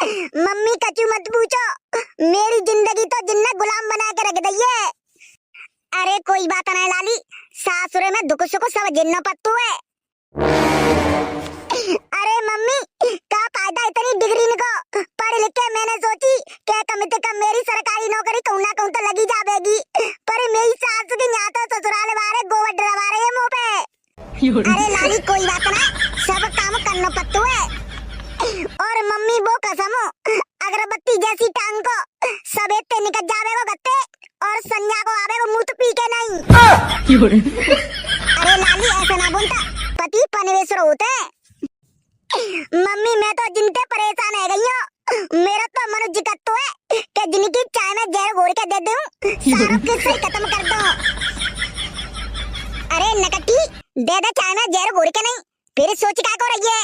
Mummy कचू मत पूछो, मेरी जिंदगी तो जिन्ना गुलाम बना के रख दी है। अरे कोई बात नहीं लाली, सासुरे में दुख सुख सब जिन्नो पत्तू है। अरे मम्मी का फायदा इतनी डिग्री को पढ़ लिख के, मैंने सोची कि कम से कम मेरी सरकारी नौकरी कहूं ना कहूं तो लगी जाएगी, पर मेरी सास की यहाँ तो ससुराल वाले गोबर डरवा रहे हैं मुंह पे। अरे लाली कोई बात ना, सब काम करना पत्तू है। और मम्मी वो कसम, अगरबत्ती जैसी टांग को सबेते निकल जावे वो गत्ते, और संज्ञा को आवे वो मुंह पी के नहीं। अरे लाली ऐसा ना बोलता, पति पनवेश्वर होते हैं। मम्मी मैं तो जिनते परेशान है गई हूँ, मेरा तो मनुष्य कत्तो है कि जिनकी चाय में जहर घोल के दे दूं, सारा किस्सा खत्म कर दूं। अरे नकटी दे दे चाय में जहर घोल के, नहीं फिर सोच क्या को रही है।